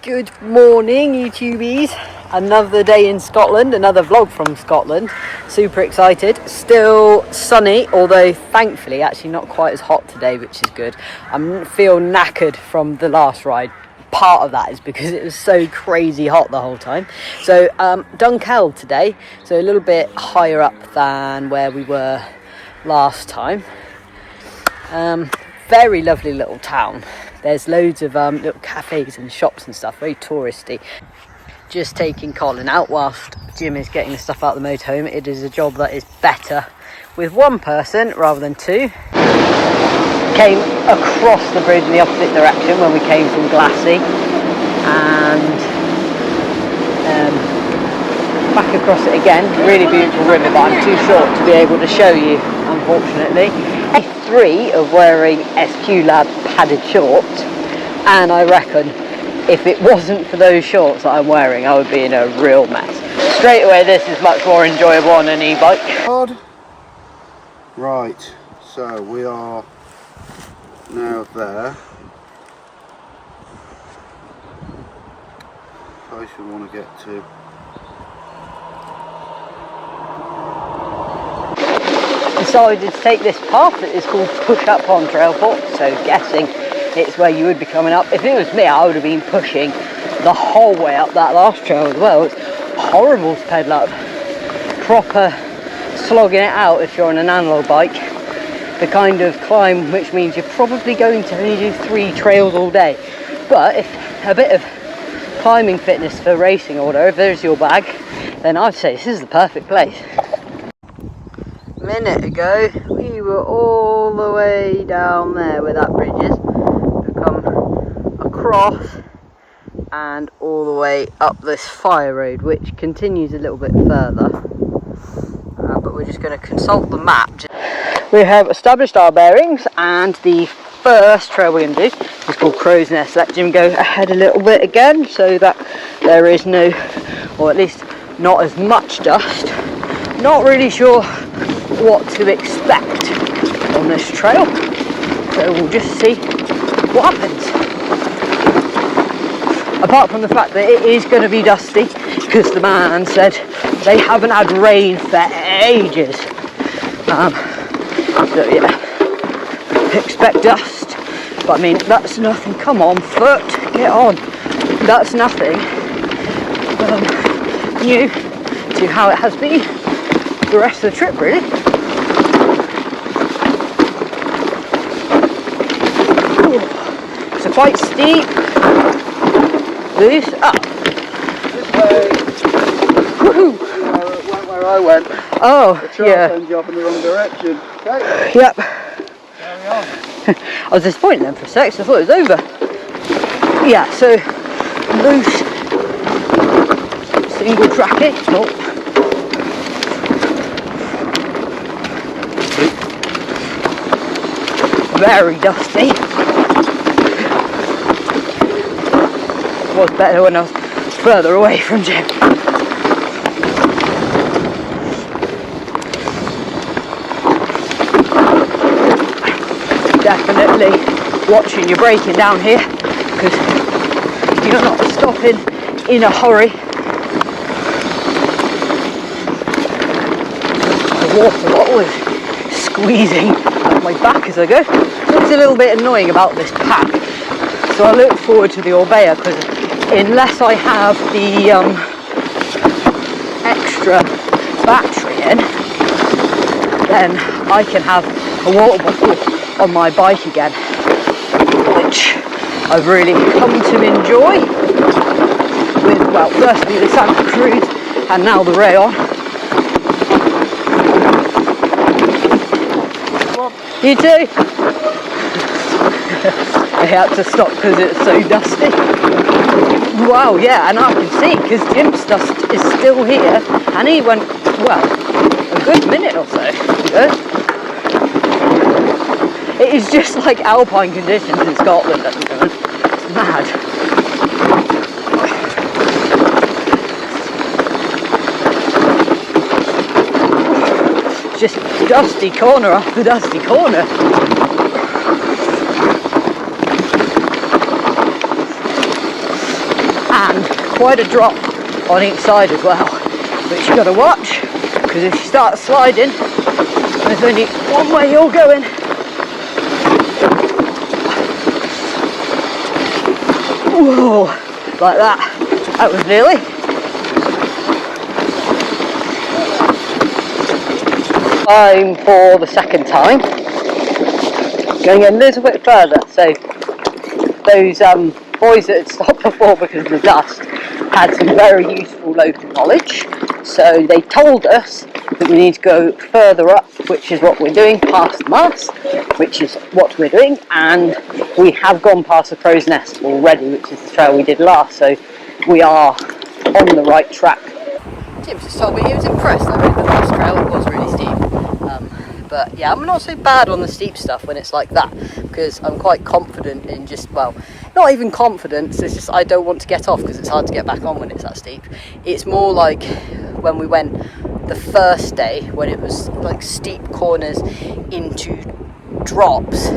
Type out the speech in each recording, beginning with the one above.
Good morning, YouTubies. Another day in Scotland, another vlog from Scotland. Super excited. Still sunny, although thankfully actually not quite as hot today, which is good. I feel knackered from the last ride. Part of that is because it was so crazy hot the whole time. So Dunkeld today, so a little bit higher up than where we were last time. Very lovely little town. There's loads of little cafes and shops and stuff, very touristy. Just taking Colin out whilst Jim is getting the stuff out of the motorhome. It is a job that is better with one person rather than two. Came across the bridge in the opposite direction when we came from Glassy, and back across it again. Really beautiful river, but I'm too short to be able to show you, unfortunately. Three of wearing SQ Lab padded shorts, and I reckon if it wasn't for those shorts that I'm wearing, I would be in a real mess. Straight away, this is much more enjoyable on an e-bike. Right, so we are now there. Place we want to get to. Decided to take this path that is called Push Up on Trailport, so guessing it's where you would be coming up. If it was me, I would have been pushing the whole way up that last trail as well. It's horrible to pedal up, proper slogging it out if you're on an analog bike. The kind of climb which means you're probably going to only do 3 trails all day. But if a bit of climbing fitness for racing or whatever, if there's your bag, then I'd say this is the perfect place. Minute ago we were all the way down there where that bridge is. We've come across and all the way up this fire road, which continues a little bit further, but we're just going to consult the map. We have established our bearings, and the first trail we're going to do is called Crow's Nest. Let Jim go ahead a little bit again so that there is no, or at least not as much dust. Not really sure what to expect on this trail, so we'll just see what happens. Apart from the fact that it is going to be dusty, because the man said they haven't had rain for ages. So yeah, expect dust, but I mean that's nothing. Come on, foot, get on. That's nothing new to how it has been the rest of the trip, really. So quite steep. Loose up. This way. Woohoo! Where I went. Oh, the trail yeah. sends you off in the wrong direction. Okay. Yep. Carry on. I was disappointed then for a sec, so I thought it was over. Yeah, so loose. Single tracking. Oh. Very dusty. It was better when I was further away from Jim. Definitely watching your braking down here, because you're not stopping in a hurry. The water bottle is squeezing at my back as I go. It's a little bit annoying about this pack, so I look forward to the Orbea, because unless I have the extra battery in, then I can have a water bottle on my bike again, which I've really come to enjoy with, well, firstly the Santa Cruz and now the Rayon. You too? I had to stop because it's so dusty. Wow, yeah, and I can see because Jim's dust is still here, and he went, well, a good minute or so ago. It is just like alpine conditions in Scotland at the moment. It's mad. Just dusty corner after dusty corner. and quite a drop on each side as well, which you got to watch, because if you start sliding, there's only one way you're going. Whoa, like that. That was nearly. Time for the second time. Going a little bit further. So those boys that had stopped before because of the dust had some very useful local knowledge. So they told us that we need to go further up, which is what we're doing, past the mast, which is what we're doing, and we have gone past the Crow's Nest already, which is the trail we did last, so we are on the right track. Jim just told me he was impressed that the last trail, it was really steep. But yeah, I'm not so bad on the steep stuff when it's like that, because I'm quite confident in just, well, not even confidence, it's just I don't want to get off because it's hard to get back on when it's that steep. It's more like when we went the first day, when it was like steep corners into drops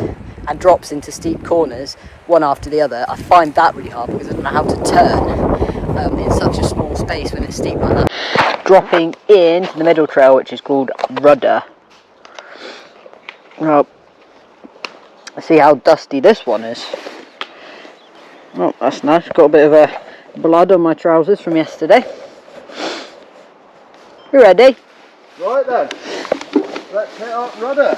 and drops into steep corners, one after the other. I find that really hard because I don't know how to turn in such a small space when it's steep like that. Dropping into the middle trail, which is called Rudder. Well, let's see how dusty this one is. Oh, that's nice. Got a bit of blood on my trousers from yesterday. You ready? Right then, let's hit up Rudder.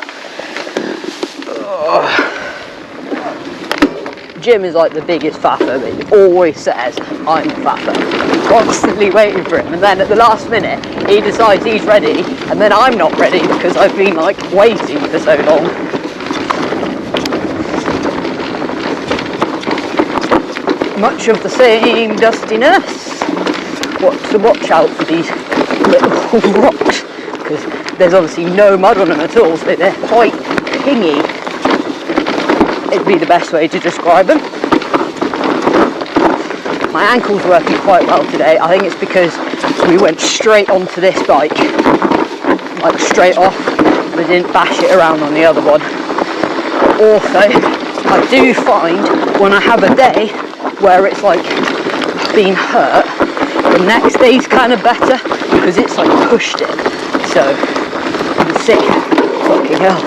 Jim is like the biggest faffer, but he always says I'm a faffer. I'm constantly waiting for him, and then at the last minute he decides he's ready, and then I'm not ready because I've been like waiting for so long. Much of the same dustiness. What to watch out for these little rocks, because there's obviously no mud on them at all, so they're quite pingy. It'd be the best way to describe them. My ankle's working quite well today. I think it's because we went straight onto this bike, like straight off. We didn't bash it around on the other one. Also, I do find when I have a day where it's like been hurt, the next day's kind of better because it's like pushed it. So I'm sick. Fucking hell.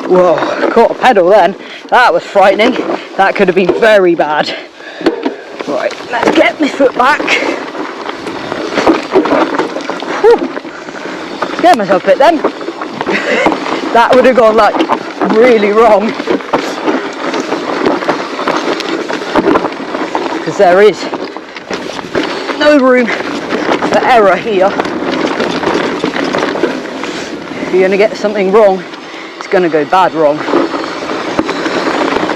Whoa, caught a pedal then. That was frightening. That could have been very bad. Right, let's get my foot back. Whew. Get myself a bit then. That would have gone like really wrong. Because there is no room for error here. If you're going to get something wrong, it's going to go bad wrong.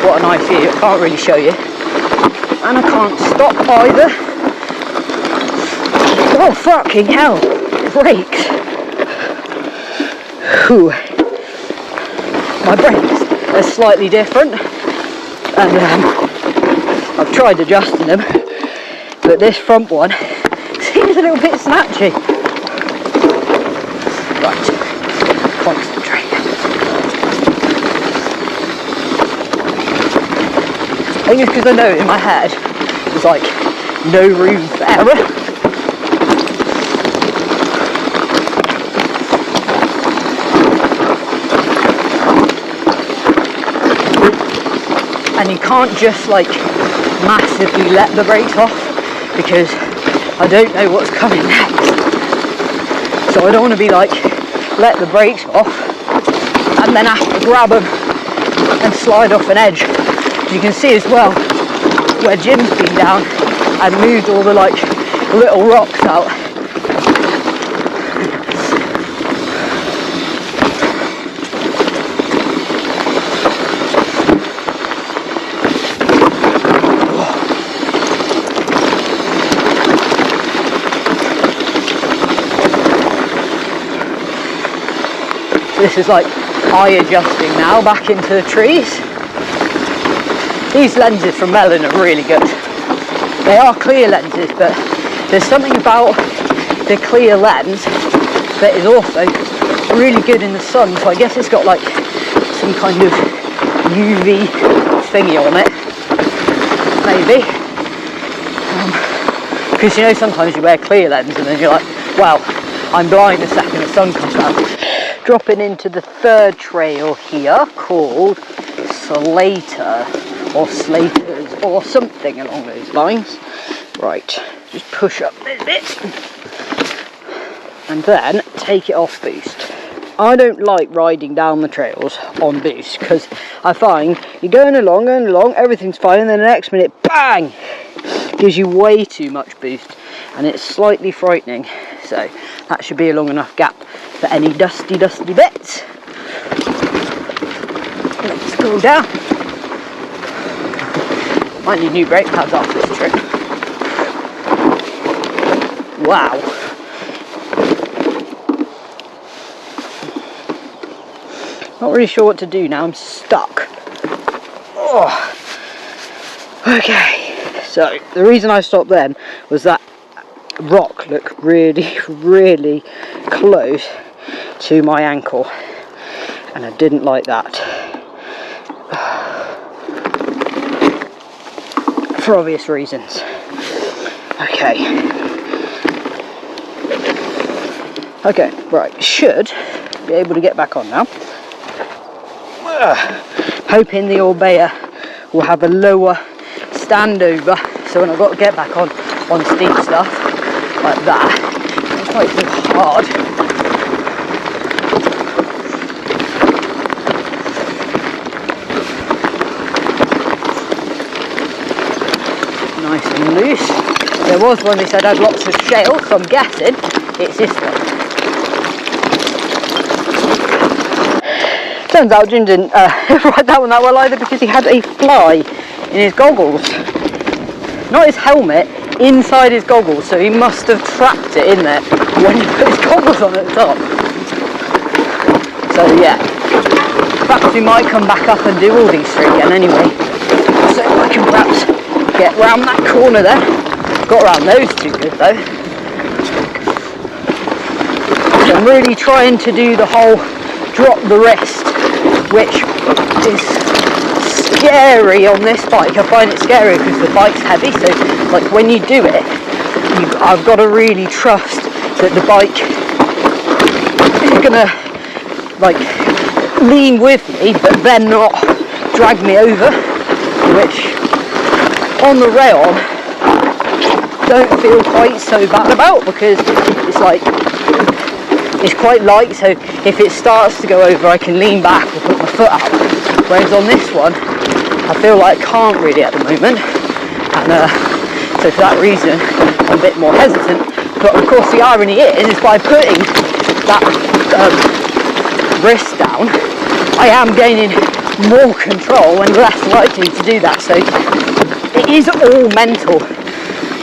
What a nice view. I can't really show you. And I can't stop either. Oh fucking hell. Brakes. Whew. My brakes are slightly different. And I've tried adjusting them. But this front one seems a little bit snatchy. Right. Concentrate. I think it's because I know in my head there's like no room for error. And you can't just like massively let the brakes off because I don't know what's coming next. So I don't want to be like let the brakes off and then have to grab them and slide off an edge. You can see as well where Jim's been down and moved all the like little rocks out. This is like eye adjusting now back into the trees. These lenses from Melon are really good. They are clear lenses, but there's something about the clear lens that is also really good in the sun. So I guess it's got like some kind of UV thingy on it, maybe. Because you know, sometimes you wear clear lens and then you're like, wow, I'm blind the second the sun comes out. Dropping into the third trail here called Slater or Slaters or something along those lines. Right, just push up this bit and then take it off boost. I don't like riding down the trails on boost because I find you're going along, everything's fine, and then the next minute, bang! Gives you way too much boost and it's slightly frightening. So that should be a long enough gap for any dusty bits. Let's go down. Might need new brake pads after this trip. Wow. Not really sure what to do now, I'm stuck. Oh. Okay, so the reason I stopped then was that rock looked really close to my ankle and I didn't like that for obvious reasons. Okay, right, should be able to get back on now. Hoping the Orbea will have a lower standover, so when I've got to get back on steep stuff like that, it's quite too hard. Nice and loose. There was one they said had lots of shale, so I'm guessing it's this one. Turns out Jim didn't ride that one that well either because he had a fly in his goggles. Not his helmet, inside his goggles, so he must have trapped it in there when he put his goggles on at the top. So yeah, perhaps we might come back up and do all these three again anyway. So I can perhaps get round that corner there. Got around those two good though. I'm really trying to do the whole drop the wrist, which is scary on this bike. I find it scary because the bike's heavy, so like when you do it, I've got to really trust that the bike is gonna like lean with me but then not drag me over, which on the rail don't feel quite so bad about because it's like it's quite light, so if it starts to go over I can lean back or put my foot out, whereas on this one I feel like I can't really at the moment, and so for that reason I'm a bit more hesitant. But of course the irony is by putting that wrist down I am gaining more control and less likely to do that, so it is all mental,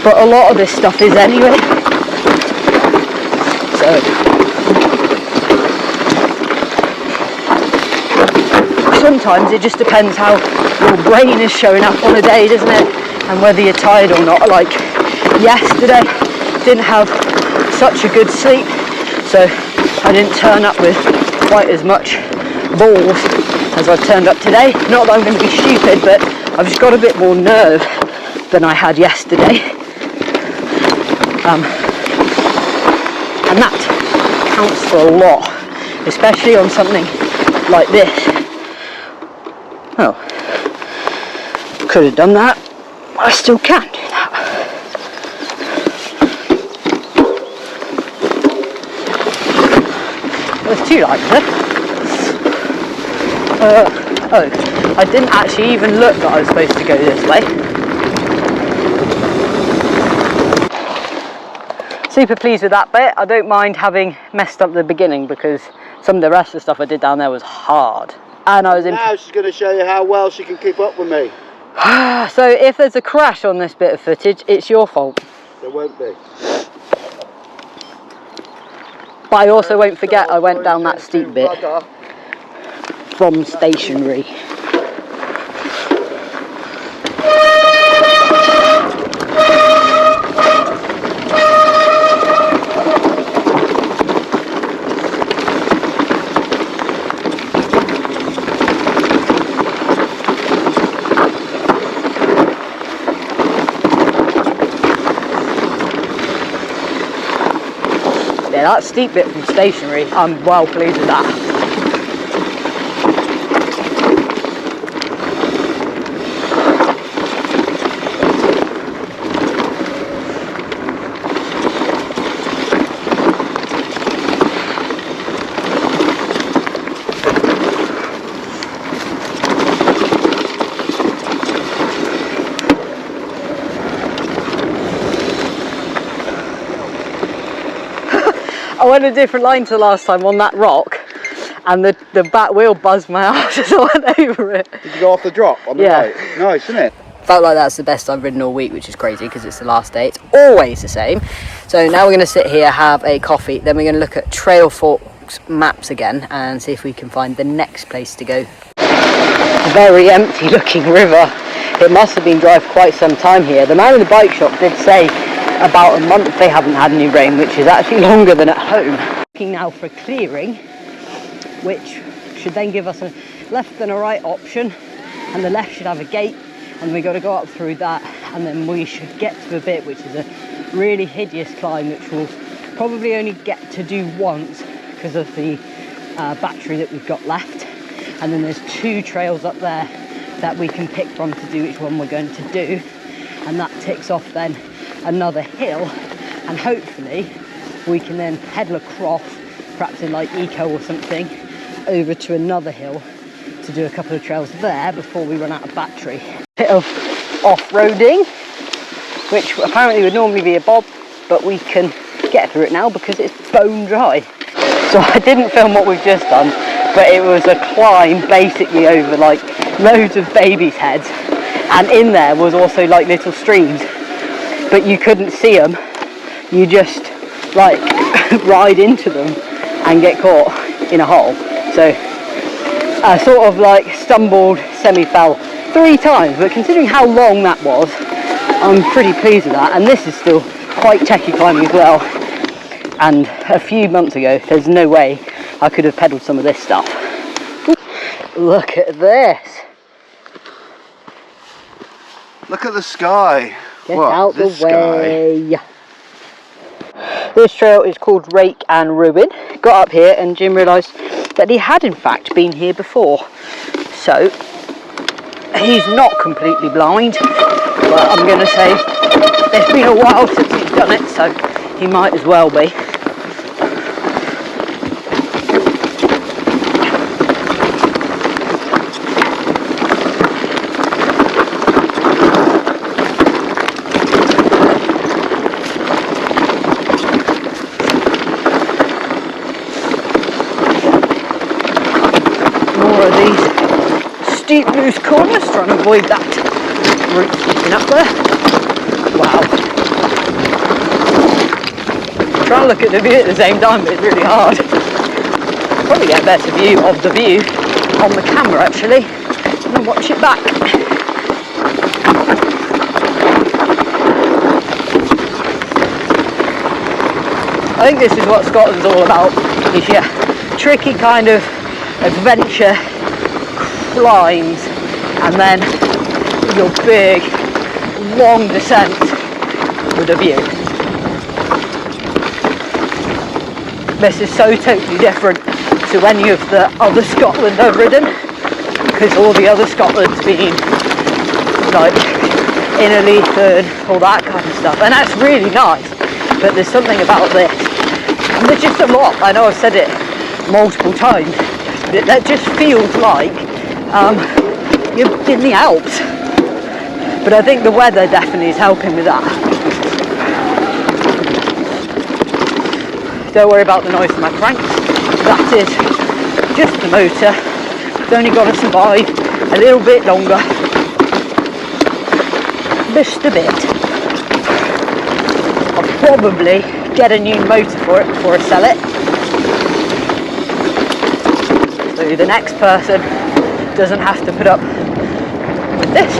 but a lot of this stuff is anyway. So sometimes it just depends how your brain is showing up on a day, doesn't it? And whether you're tired or not. Like yesterday, didn't have such a good sleep, so I didn't turn up with quite as much balls as I've turned up today. Not that I'm going to be stupid, but I've just got a bit more nerve than I had yesterday. And that counts for a lot, especially on something like this. Oh, could have done that. I still can do that. There's two lights there. Oh, I didn't actually even look that I was supposed to go this way. Super pleased with that bit. I don't mind having messed up the beginning because some of the rest of the stuff I did down there was hard. And I was in. Now she's going to show you how well she can keep up with me. So if there's a crash on this bit of footage, it's your fault. There won't be. But I also won't forget I went down that steep bit from stationary. Yeah, that steep bit from stationary, I'm well pleased with that. I went a different line to the last time on that rock, and the back wheel buzzed my arse as I went over it. Did you go off the drop on the right? Nice, isn't it? Felt like that's the best I've ridden all week, which is crazy because it's the last day. It's always the same. So now we're going to sit here, have a coffee, then we're going to look at Trailforks maps again and see if we can find the next place to go. A very empty looking river. It must have been dry for quite some time here. The man in the bike shop did say about a month they haven't had any rain, which is actually longer than at home. Looking now for a clearing, which should then give us a left and a right option, and the left should have a gate, and we got to go up through that, and then we should get to a bit which is a really hideous climb, which we'll probably only get to do once because of the battery that we've got left. And then there's 2 trails up there that we can pick from to do which one we're going to do, and that ticks off then another hill, and hopefully we can then pedal across, perhaps in like eco or something, over to another hill to do a couple of trails there before we run out of battery. Bit of off-roading, which apparently would normally be a bob, but we can get through it now because it's bone dry. So I didn't film what we've just done, but it was a climb basically over like loads of babies' heads, and in there was also like little streams, but you couldn't see them. You just like ride into them and get caught in a hole. So I sort of like stumbled, semi-fell 3 times, but considering how long that was, I'm pretty pleased with that. And this is still quite techie climbing as well, and a few months ago there's no way I could have pedalled some of this stuff. Look at this. Look at the sky. Get what, out the way. Sky? This trail is called Rake and Ruin. Got up here and Jim realised that he had in fact been here before. So he's not completely blind, but I'm going to say it's been a while since he's done it, so he might as well be. Steep loose corners, trying to avoid that root sticking up there. Wow. I'm trying to look at the view at the same time, but it's really hard. Probably get a better view of the view on the camera actually, and then watch it back. I think this is what Scotland's all about, is your tricky kind of adventure climbs, and then your big long descent with a view. This is so totally different to any of the other Scotland I've ridden, because all the other Scotland's been like Innerleith and all that kind of stuff, and that's really nice, but there's something about this, and there's just a lot, I know I've said it multiple times, that just feels like you're in the Alps, but I think the weather definitely is helping with that. Don't worry about the noise of my cranks, that is just the motor. It's only got to survive a little bit longer, just a bit. I'll probably get a new motor for it before I sell it, so the next person doesn't have to put up with this,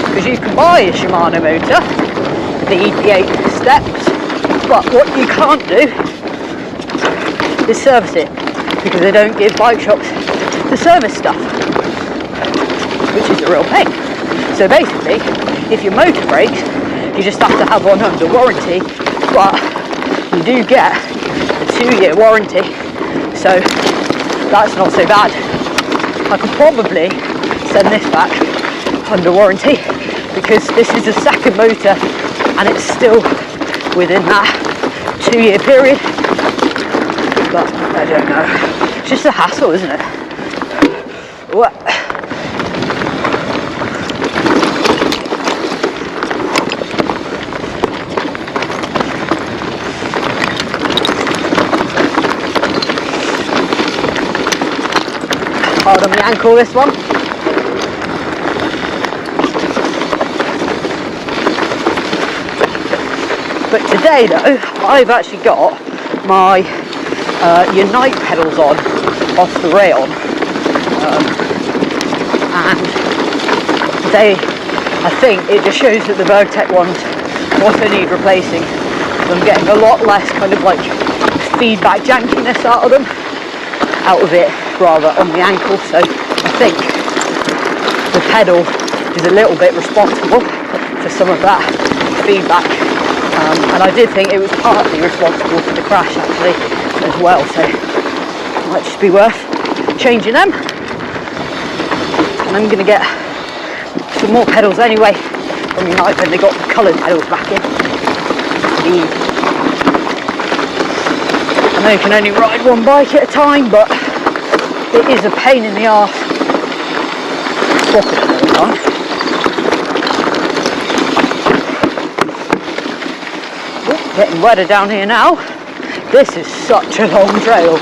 because you can buy a Shimano motor, the EP8 steps, but what you can't do is service it, because they don't give bike shops the service stuff, which is a real pain. So basically, if your motor breaks, you just have to have one under warranty, but you do get a 2-year warranty, so that's not so bad. I could probably send this back under warranty because this is the second motor and it's still within that 2-year period, but I don't know. It's just a hassle, isn't it? What? Hard on the ankle, this one. But today though, I've actually got my Unite pedals on off the rail, and I think it just shows that the Bergtech ones also need replacing. I'm getting a lot less kind of like feedback jankiness out of it rather on the ankle, so I think the pedal is a little bit responsible for some of that feedback, and I did think it was partly responsible for the crash actually as well, so it might just be worth changing them. And I'm going to get some more pedals anyway from Unite when they got the coloured pedals back in. I know you can only ride one bike at a time, but it is a pain in the arse swapping them all the time. Oh, getting wetter down here now. This is such a long trail.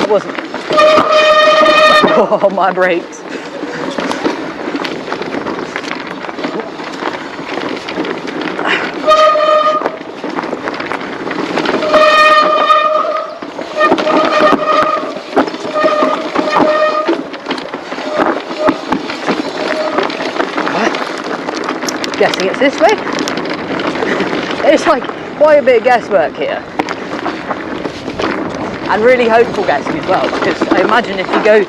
It wasn't. Oh, my brakes. Guessing it's this way. It's like quite a bit of guesswork here, and really hopeful guessing as well, because I imagine if you go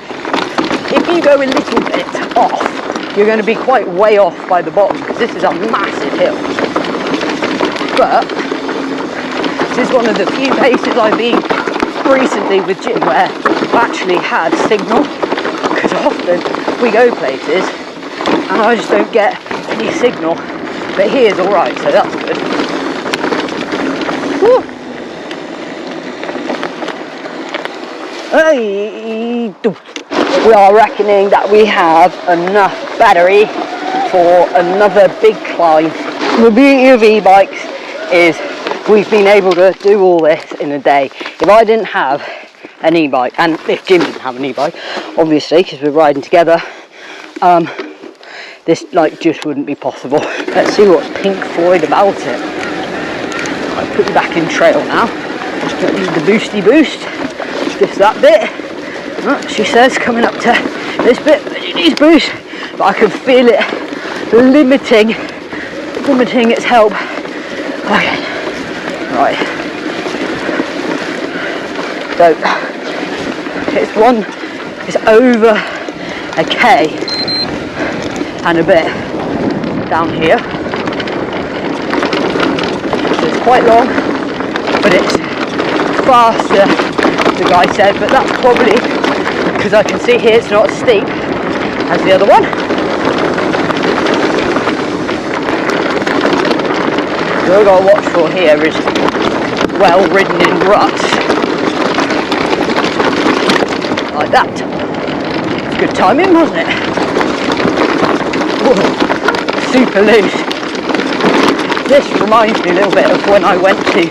a little bit off, you're going to be quite way off by the bottom, because this is a massive hill. But this is one of the few places I've been recently with Jim where I've actually had signal, because often we go places and I just don't get any signal, but here's alright, so that's good. Woo. Hey, we are reckoning that we have enough battery for another big climb. The beauty of e-bikes is we've been able to do all this in a day. If I didn't have an e-bike, and if Jim didn't have an e-bike, obviously, because we're riding together, this just wouldn't be possible. Let's see what's Pink Floyd about it. I'll put you back in trail now. Don't need the boosty boost. Just that bit. She says coming up to this bit, it needs boost, but I can feel it limiting its help. Okay, right. So it's over a K and a bit down here. So it's quite long, but it's faster, the guy said, but that's probably because I can see here it's not as steep as the other one. What I've got to watch for here is well ridden in ruts. Like that. It's good timing, wasn't it? Whoa, super loose. This reminds me a little bit of when I went to the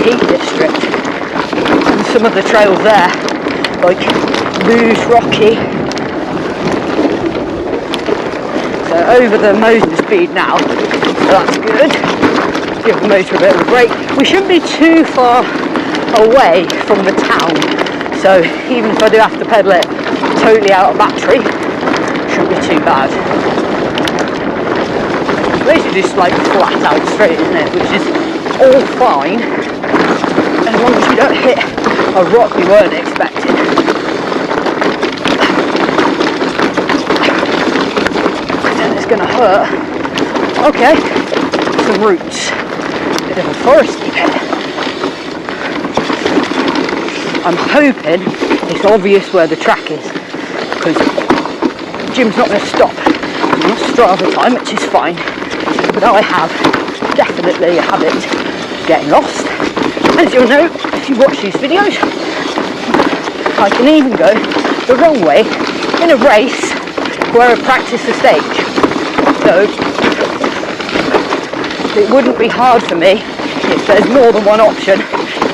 Peak District, and some of the trails there, like loose, rocky. So over the motor speed now, so that's good. Give the motor a bit of a break. We shouldn't be too far away from the town, so even if I do have to pedal it totally out of battery, it shouldn't be too bad. Basically just like flat out straight, isn't it? Which is all fine as long as you don't hit a rock you weren't expecting. that's gonna hurt. Okay, some roots. Bit of a foresty bit. I'm hoping it's obvious where the track is, because Jim's not going to stop. I'm not Strava time, which is fine, but I have definitely a habit of getting lost. As you'll know if you watch these videos, I can even go the wrong way in a race where I practice the stage. So it wouldn't be hard for me if there's more than one option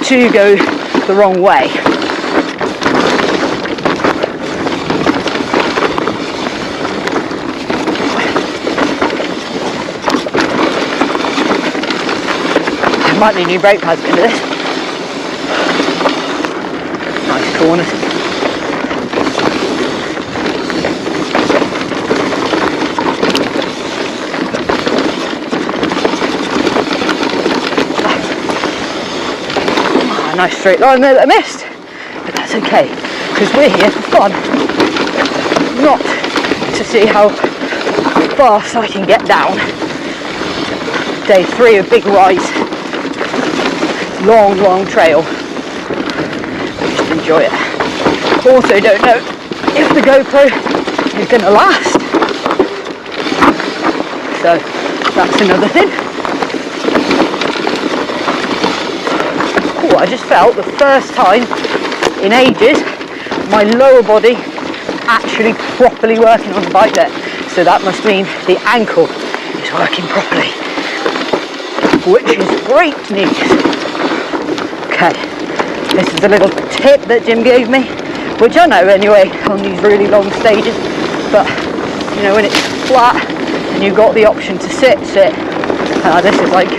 to go the wrong way. I might need new brake pads into this. Nice corners. Nice straight line there that I missed, but that's okay, because we're here for fun, not to see how fast I can get down. Day 3 of big rise, long trail, just enjoy it. Also don't know if the GoPro is going to last, so that's another thing. I just felt the first time in ages my lower body actually properly working on the bike there, so that must mean the ankle is working properly, which is great news. Okay, this is a little tip that Jim gave me, which I know anyway on these really long stages, but you know, when it's flat and you've got the option to sit, this is like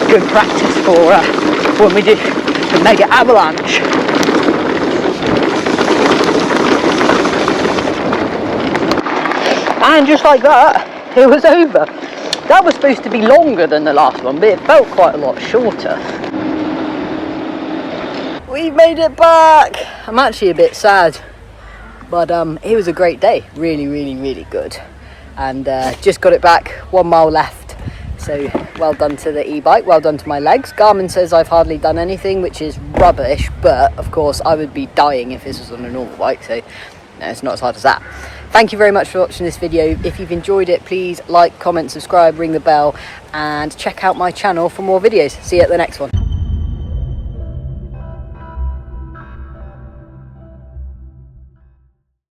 good practice for when we do the mega avalanche. And just like that, it was over. That was supposed to be longer than the last one, but it felt quite a lot shorter. We made it back! I'm actually a bit sad, but it was a great day. Really good. And just got it back, 1 mile left. So well done to the e-bike, well done to my legs. Garmin says I've hardly done anything, which is rubbish, but of course I would be dying if this was on a normal bike, so no, it's not as hard as that. Thank you very much for watching this video. If you've enjoyed it, please like, comment, subscribe, ring the bell, and check out my channel for more videos. See you at the next one.